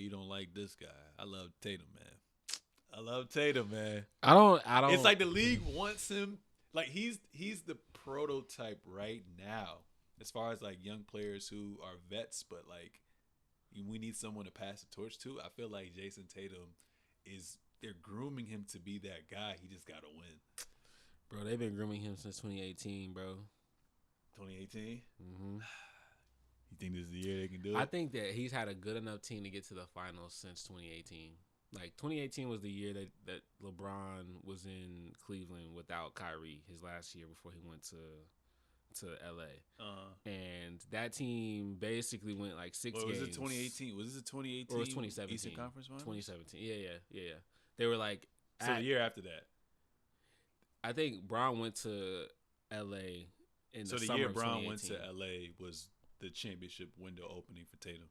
you don't like this guy. I love Tatum, man. I love Tatum, man. I don't. It's like the league wants him. Like he's the prototype right now, as far as like young players who are vets, but like we need someone to pass the torch to. I feel like Jayson Tatum they're grooming him to be that guy. He just got to win. Bro, they've been grooming him since 2018, bro. 2018? Mm-hmm. You think this is the year they can do it? I think that he's had a good enough team to get to the finals since 2018. Like, 2018 was the year that LeBron was in Cleveland without Kyrie, his last year before he went to LA. And that team basically went like 6 games. Was it 2018? Was this a 2018? Or was 2017? Eastern Conference Finals? 2017. Yeah. They were like... So the year after that. I think Bron went to LA in the summer. So the year of Bron went to LA was the championship window opening for Tatum.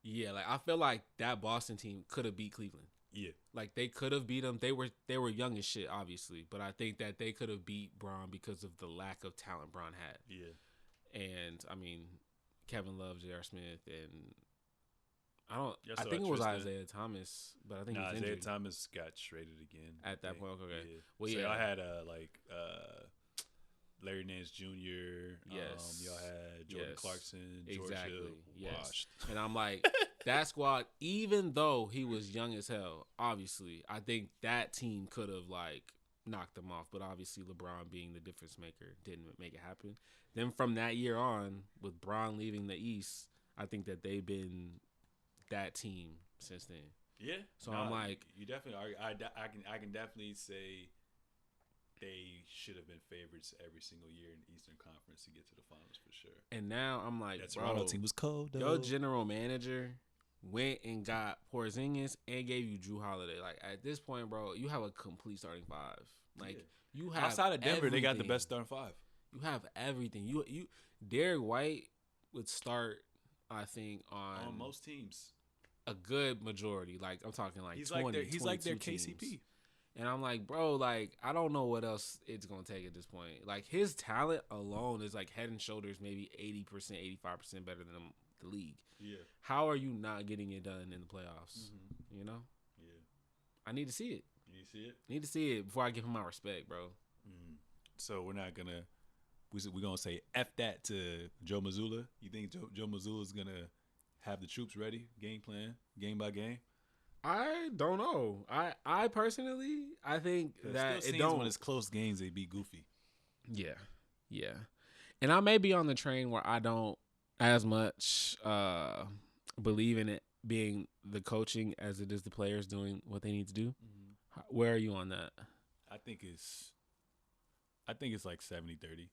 Yeah, like I feel like that Boston team could have beat Cleveland. Yeah. Like they could have beat them. They were young as shit, obviously, but I think that they could have beat Bron because of the lack of talent Bron had. Yeah. And I mean, Kevin Love, J.R. Smith, and I So think it was Tristan. Isaiah Thomas, but I think he was Isaiah injured. Thomas got traded again At that point. Okay. Yeah. Well, so yeah. y'all had Larry Nance Jr. Yes. Y'all had Jordan Clarkson. Exactly. Georgia Yes. washed. And I'm like, that squad, even though he was young as hell, obviously, I think that team could have like knocked them off. But obviously, LeBron being the difference maker didn't make it happen. Then from that year on, with Bron leaving the East, I think that they've been that team since then. Yeah. So I'm like, you definitely are. I can definitely say they should have been favorites every single year in the Eastern Conference to get to the finals for sure. And now I'm like, that bro, Toronto team was cold, though. Your general manager went and got Porzingis and gave you Drew Holiday. Like at this point, bro, you have a complete starting five. Like you have outside of Denver, everything. they got the best starting five. You have everything. You Derek White would start, I think, on most teams. A good majority. Like I'm talking like he's 20, he's like their teams. KCP. And I'm like, bro, like I don't know what else it's gonna take at this point. Like his talent alone is like head and shoulders, maybe 80%, 85% better than the league. Yeah. How are you not getting it done in the playoffs? Mm-hmm. You know. Yeah. I need to see it. You need to see it. Need to see it before I give him my respect, bro. Mm. So we're not gonna. We're gonna say F that to Joe Mazzulla. You think Joe Mazzulla's gonna have the troops ready, game plan, game by game? I don't know. I personally, I think that it don't. When it's close games, they be goofy. Yeah. And I may be on the train where I don't as much believe in it being the coaching as it is the players doing what they need to do. Mm-hmm. Where are you on that? I think it's like 70-30.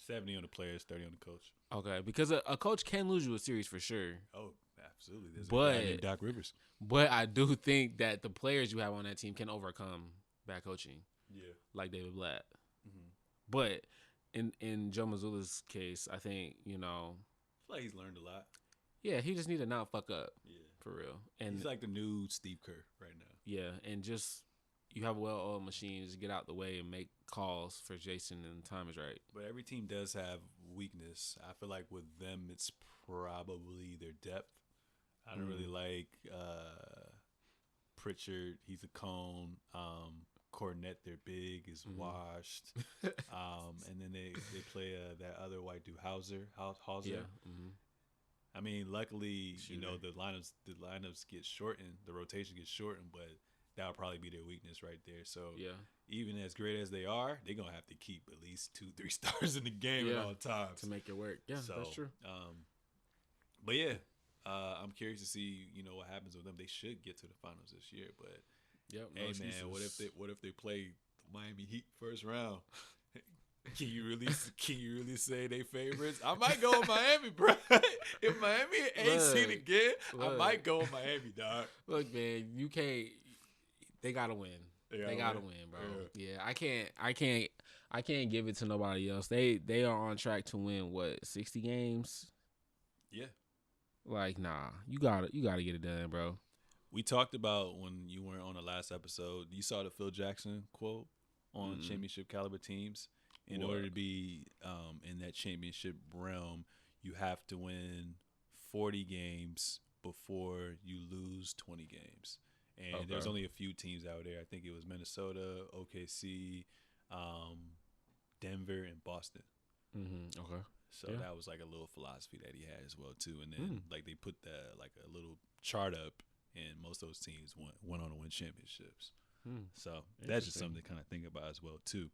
70 on the players, 30 on the coach. Okay, because a coach can lose you a series for sure. Oh, absolutely. There's a guy named Doc Rivers. But I do think that the players you have on that team can overcome bad coaching. Yeah. Like David Blatt. Mm-hmm. But in Joe Mazzulla's case, I think, I feel like he's learned a lot. Yeah, he just need to not fuck up. Yeah. For real. And he's like the new Steve Kerr right now. Yeah, and just you have a well-oiled machine, just get out the way and make calls for Jayson and the time is right. But every team does have weakness. I feel like with them, it's probably their depth. I don't really like Pritchard. He's a cone. Cornette, their big, is washed. And then they play that other white dude, Hauser. Yeah. Mm-hmm. I mean, luckily, the lineups get shortened, the rotation gets shortened, but that'll probably be their weakness right there. So even as great as they are, they're gonna have to keep at least 2-3 stars in the game at all times to make it work. Yeah, so, that's true. But yeah, I'm curious to see what happens with them. They should get to the finals this year, but hey man, what if they play Miami Heat first round? Can you really say they favorites? I might go with Miami, bro. If Miami ain't seen again, I might go with Miami, dog. Look, man, you can't. They gotta win. They gotta win, bro. Yeah, I can't give it to nobody else. They are on track to win 60 games. Yeah. Like, nah, you gotta get it done, bro. We talked about when you weren't on the last episode. You saw the Phil Jackson quote on championship caliber teams. In order to be in that championship realm, you have to win 40 games before you lose lose 20 games. And there's only a few teams out there. I think it was Minnesota, OKC, Denver, and Boston. Mm-hmm. Okay. So that was like a little philosophy that he had as well too. And then like they put like a little chart up, and most of those teams went on to win championships. So that's just something to kind of think about as well too.